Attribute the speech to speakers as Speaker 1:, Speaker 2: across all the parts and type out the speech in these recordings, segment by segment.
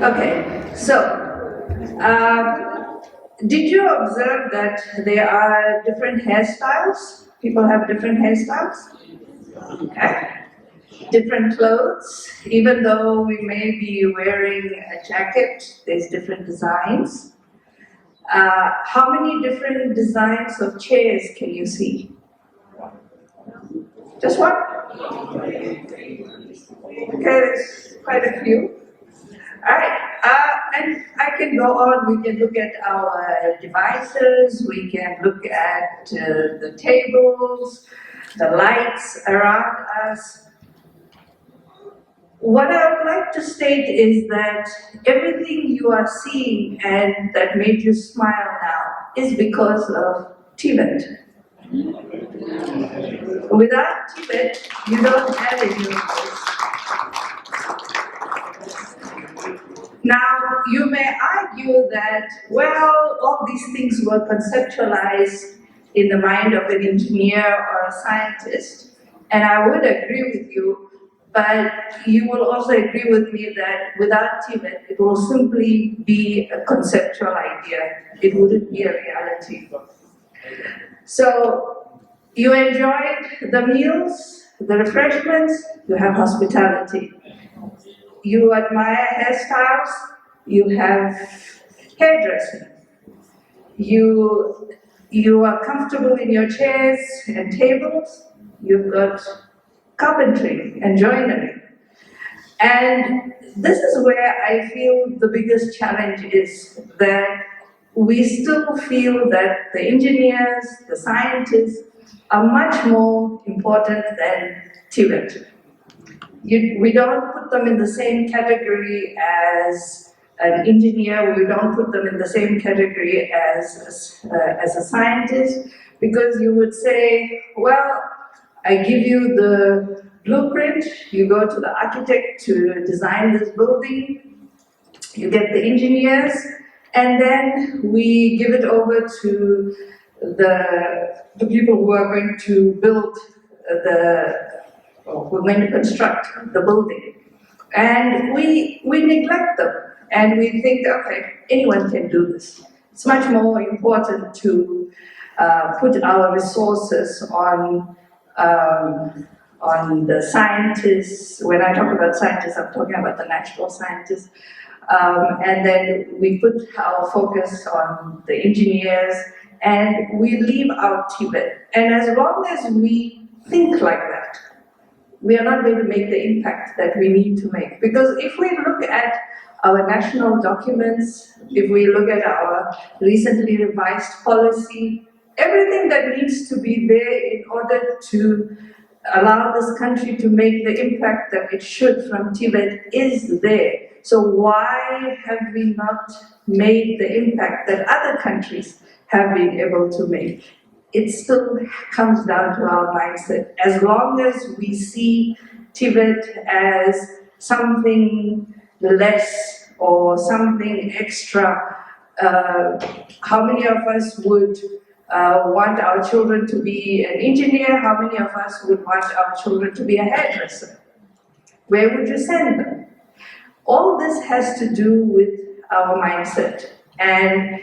Speaker 1: Okay, so did you observe that there are different hairstyles? People have different hairstyles? Okay. Different clothes, even though we may be wearing a jacket, there's different designs. How many different designs of chairs can you see? Just one? Okay, there's quite a few. All right, and I can go on. We can look at our devices, we can look at the tables, the lights around us. What I would like to state is that everything you are seeing and that made you smile now is because of TVET. Without TVET, you don't have any of this. Now, you may argue that, well, all these things were conceptualized in the mind of an engineer or a scientist, and I would agree with you. But you will also agree with me that without TVET, it will simply be a conceptual idea. It wouldn't be a reality. So you enjoyed the meals, the refreshments, you have hospitality. You admire hairstyles, you have hairdressing. You are comfortable in your chairs and tables, you've got carpentry and joinery. And this is where I feel the biggest challenge is that we still feel that the engineers, the scientists are much more important than TVET. We don't put them in the same category as an engineer, we don't put them in the same category as a scientist, because you would say, well, I give you the blueprint, you go to the architect to design this building, you get the engineers, and then we give it over to the people who are going to build who are going to construct the building. And we neglect them, and we think, okay, anyone can do this. It's much more important to put our resources on the scientists. When I talk about scientists, I'm talking about the natural scientists. And then we put our focus on the engineers, and we leave out TVET. And as long as we think like that, we are not going to make the impact that we need to make. Because if we look at our national documents, if we look at our recently revised policy, everything that needs to be there in order to allow this country to make the impact that it should from TVET is there. So why have we not made the impact that other countries have been able to make? It still comes down to our mindset. As long as we see TVET as something less or something extra, how many of us would want our children to be an engineer? How many of us would want our children to be a hairdresser? Where would you send them? All this has to do with our mindset, and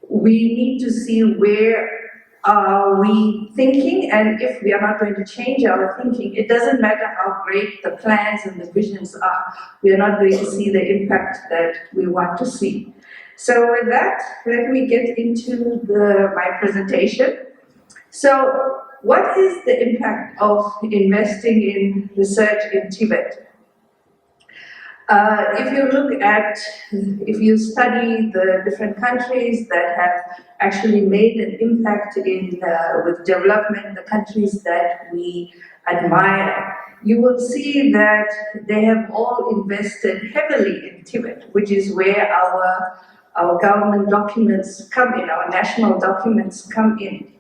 Speaker 1: we need to see where are we thinking, and if we are not going to change our thinking, it doesn't matter how great the plans and the visions are, we are not going to see the impact that we want to see. So with that, let me get into my presentation. So what is the impact of investing in research in TVET? If you study the different countries that have actually made an impact with development, the countries that we admire, you will see that they have all invested heavily in TVET, which is where our government documents come in, our national documents come in.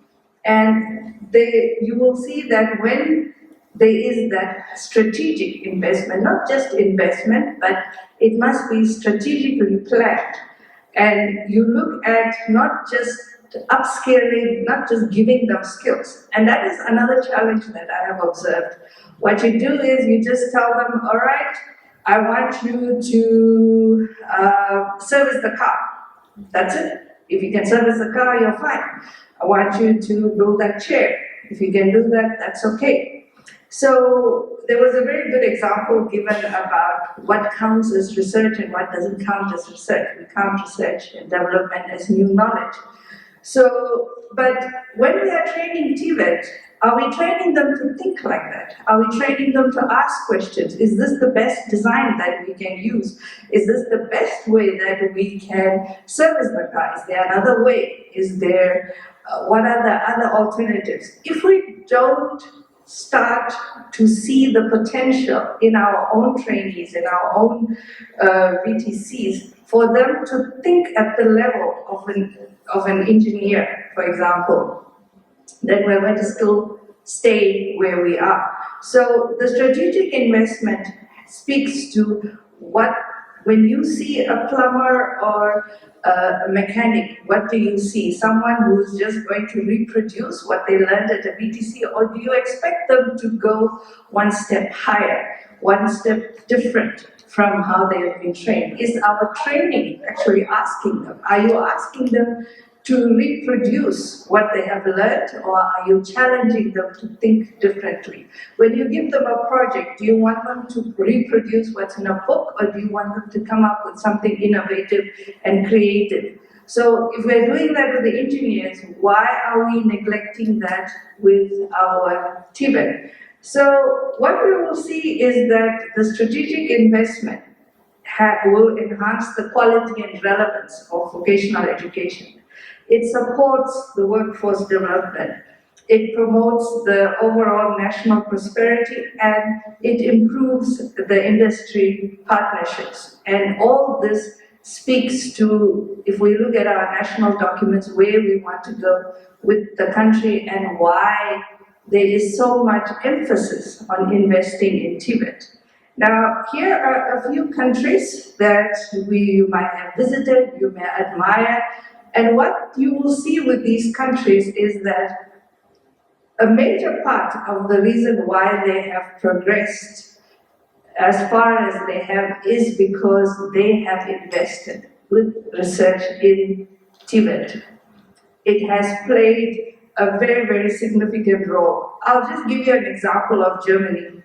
Speaker 1: And you will see that when there is that strategic investment, not just investment, but it must be strategically planned. And you look at not just upscaling, not just giving them skills. And that is another challenge that I have observed. What you do is you just tell them, all right, I want you to service the car. That's it. If you can service the car, you're fine. I want you to build that chair. If you can do that, that's okay. So there was a very good example given about what counts as research and what doesn't count as research. We count research and development as new knowledge. So, but when we are training TVET, are we training them to think like that? Are we training them to ask questions? Is this the best design that we can use? Is this the best way that we can service the car? Is there another way? Is there, what are the other alternatives? If we don't start to see the potential in our own trainees, in our own VTCs, for them to think at the level of an engineer, for example, then we're going to still stay where we are. So the strategic investment speaks to what, when you see a plumber or a mechanic, what do you see? Someone who's just going to reproduce what they learned at a VTC, or do you expect them to go one step higher, one step different from how they have been trained? Is our training actually asking them? Are you asking them to reproduce what they have learned, or are you challenging them to think differently? When you give them a project, do you want them to reproduce what's in a book, or do you want them to come up with something innovative and creative? So if we're doing that with the engineers, why are we neglecting that with our TVET? So what we will see is that the strategic investment will enhance the quality and relevance of vocational education. It supports the workforce development. It promotes the overall national prosperity, and it improves the industry partnerships. And all this speaks to, if we look at our national documents, where we want to go with the country and why there is so much emphasis on investing in TVET. Now, here are a few countries that you might have visited, you may admire, and what you will see with these countries is that a major part of the reason why they have progressed as far as they have is because they have invested with research in TVET. It has played a very, very significant role. I'll just give you an example of Germany.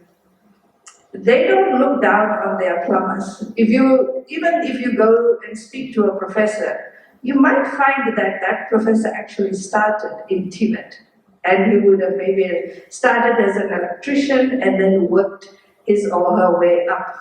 Speaker 1: They don't look down on their plumbers. Even if you go and speak to a professor, you might find that that professor actually started in TVET, and he would have maybe started as an electrician and then worked his or her way up.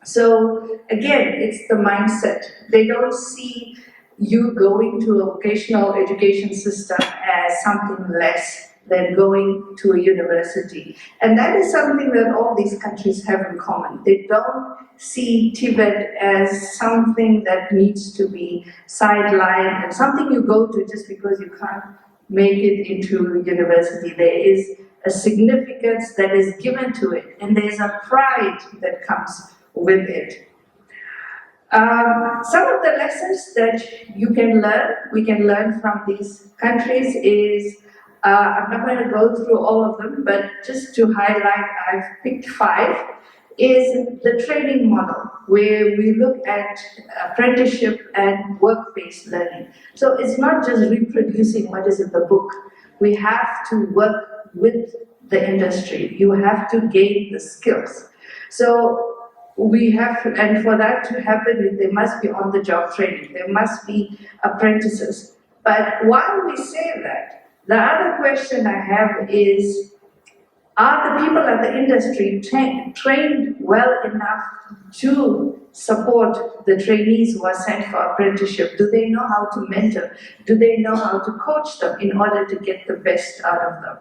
Speaker 1: So again, it's the mindset. They don't see you going to a vocational education system as something less than going to a university. And that is something that all these countries have in common. They don't see TVET as something that needs to be sidelined and something you go to just because you can't make it into university. There is a significance that is given to it, and there's a pride that comes with it. Some of the lessons that we can learn from these countries is, I'm not going to go through all of them, but just to highlight, I've picked 5, is the training model, where we look at apprenticeship and work-based learning. So it's not just reproducing what is in the book. We have to work with the industry. You have to gain the skills. So we have, and for that to happen, there must be on-the-job training. There must be apprentices. But while we say that, the other question I have is, are the people at the industry trained well enough to support the trainees who are sent for apprenticeship? Do they know how to mentor? Do they know how to coach them in order to get the best out of them?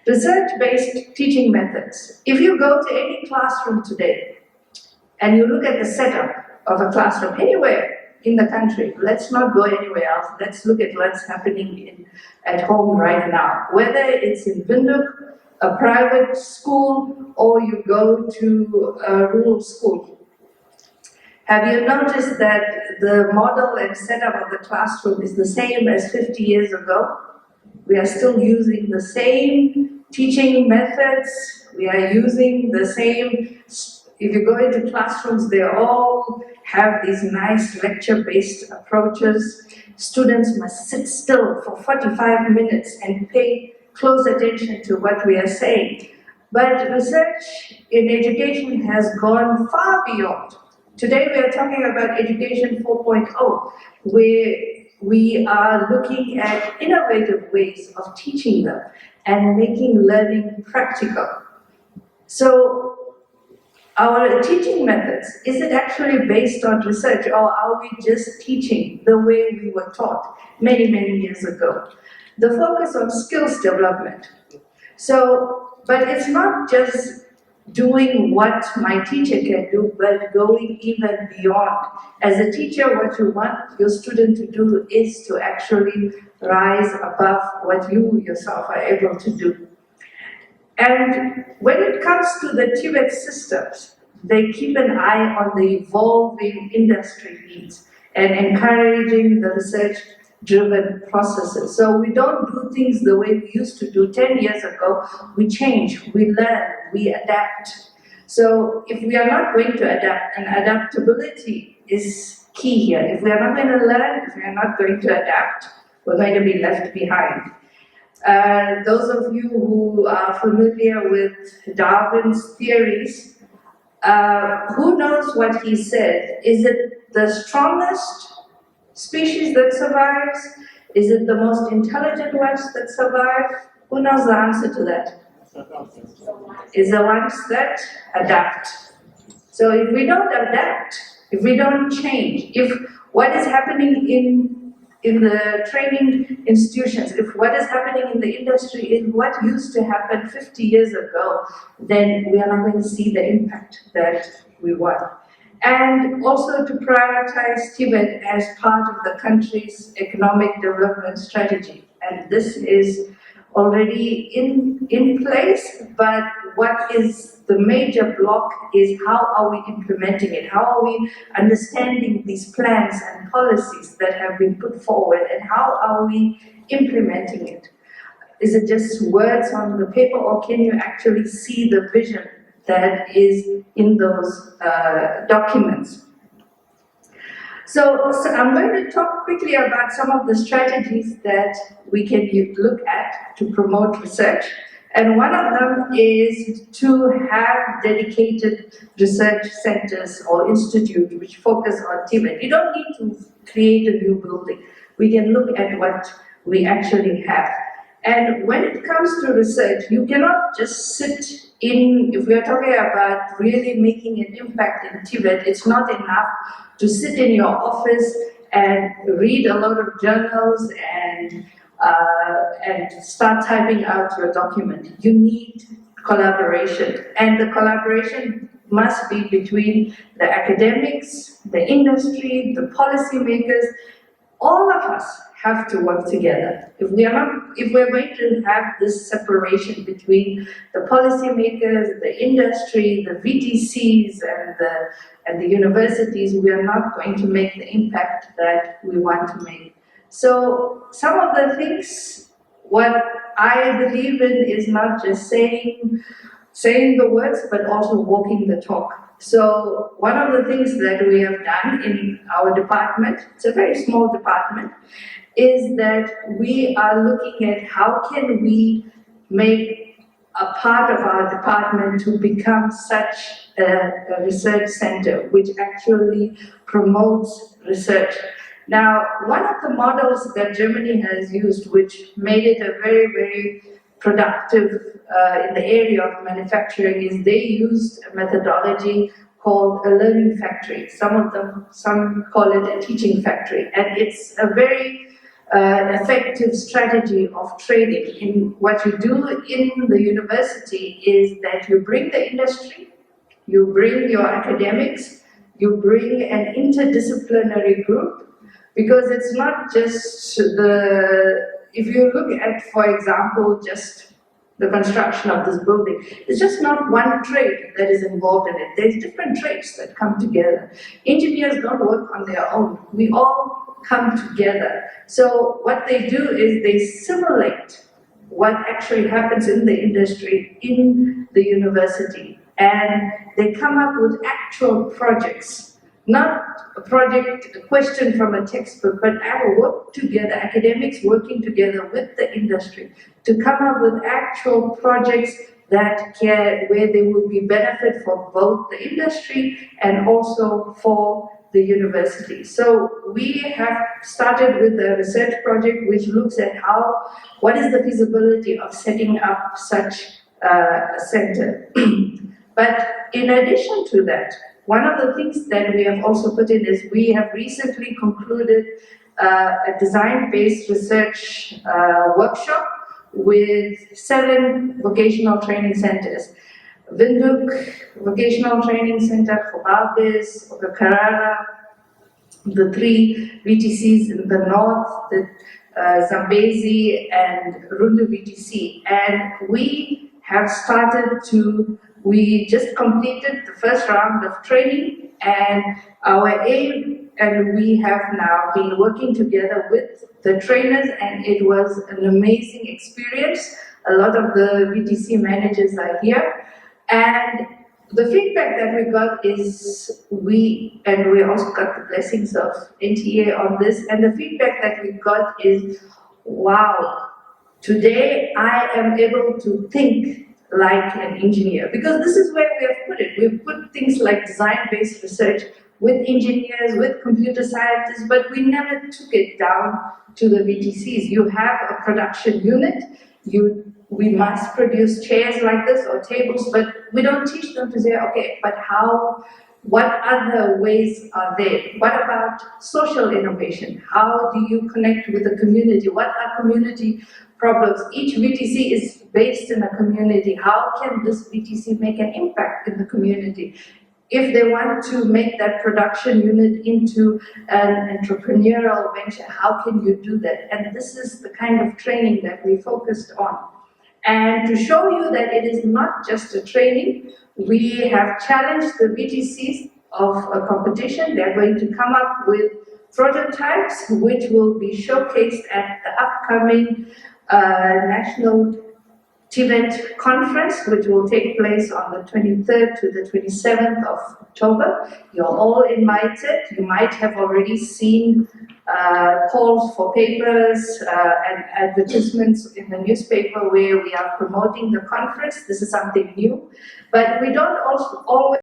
Speaker 1: Research-based teaching methods. If you go to any classroom today and you look at the setup of a classroom anywhere in the country, let's not go anywhere else, let's look at what's happening at home right now. Whether it's in Windhoek, a private school, or you go to a rural school. Have you noticed that the model and setup of the classroom is the same as 50 years ago? We are still using the same teaching methods, we are using the same if you go into classrooms, they all have these nice lecture-based approaches. Students must sit still for 45 minutes and pay close attention to what we are saying. But research in education has gone far beyond. Today we are talking about Education 4.0, where we are looking at innovative ways of teaching them and making learning practical. So our teaching methods, is it actually based on research, or are we just teaching the way we were taught many, many years ago? The focus on skills development. So, but it's not just doing what my teacher can do, but going even beyond. As a teacher, what you want your student to do is to actually rise above what you yourself are able to do. And when it comes to the TVET systems, they keep an eye on the evolving industry needs and encouraging the research-driven processes. So we don't do things the way we used to do 10 years ago. We change, we learn, we adapt. So if we are not going to adapt, and adaptability is key here. If we are not going to learn, if we are not going to adapt, we're going to be left behind. Those of you who are familiar with Darwin's theories, who knows what he said? Is it the strongest species that survives? Is it the most intelligent ones that survive? Who knows the answer to that? Is the ones that adapt. So if we don't adapt, if we don't change, if what is happening in the training institutions, if what is happening in the industry is what used to happen 50 years ago, then we are not going to see the impact that we want. And also to prioritize TVET as part of the country's economic development strategy. And this is already in place, but what is the major block is how are we implementing it? How are we understanding these plans and policies that have been put forward, and how are we implementing it? Is it just words on the paper, or can you actually see the vision that is in those documents? So I'm going to talk quickly about some of the strategies that we can look at to promote research. And one of them is to have dedicated research centers or institutes which focus on TVET. You don't need to create a new building. We can look at what we actually have. And when it comes to research, you cannot just sit in, if we are talking about really making an impact in TVET, it's not enough to sit in your office and read a lot of journals and start typing out your document. You need collaboration, and the collaboration must be between the academics, the industry, the policymakers. All of us have to work together. If we're going to have this separation between the policymakers, the industry, the VTCs, and the universities, we are not going to make the impact that we want to make. So some of the things, what I believe in is not just saying the words, but also walking the talk. So one of the things that we have done in our department, it's a very small department, is that we are looking at how can we make a part of our department to become such a research center which actually promotes research. Now, one of the models that Germany has used, which made it a very, very productive in the area of manufacturing, is they used a methodology called a learning factory. Some call it a teaching factory, and it's a very effective strategy of training. In what you do in the university is that you bring the industry, you bring your academics, you bring an interdisciplinary group, because it's not just if you look at, for example, just the construction of this building, it's just not one trade that is involved in it. There's different trades that come together. Engineers don't work on their own. We all come together. So what they do is they simulate what actually happens in the industry, in the university. and they come up with actual projects, not a project, a question from a textbook, but work together, academics working together with the industry to come up with actual projects where there will be benefit for both the industry and also for the university. So we have started with a research project which looks at what is the feasibility of setting up such a center. But in addition to that, one of the things that we have also put in is we have recently concluded a design-based research workshop with 7 vocational training centers. Windhoek Vocational Training Center, Gobabis, Karara, the 3 VTCs in the north, the Zambezi and Rundu VTC. And we have we just completed the first round of training, and our aim, and we have now been working together with the trainers, and it was an amazing experience. A lot of the VTC managers are here, and the feedback that we got is we also got the blessings of NTA on this, and the feedback that we got is, wow, today I am able to think like an engineer, because this is where we have put it. We've put things like design-based research with engineers, with computer scientists, but we never took it down to the VTCs. You have a production unit, we must produce chairs like this or tables, but we don't teach them to say, okay, but what other ways are there? What about social innovation? How do you connect with the community? What are community problems? Each VTC is based in a community. How can this VTC make an impact in the community? If they want to make that production unit into an entrepreneurial venture, how can you do that? And this is the kind of training that we focused on. And to show you that it is not just a training, we have challenged the VTCs of a competition. They're going to come up with prototypes which will be showcased at the upcoming National TVET conference, which will take place on the 23rd to the 27th of October. You're all invited. You might have already seen calls for papers and advertisements in the newspaper where we are promoting the conference. This is something new, but we don't always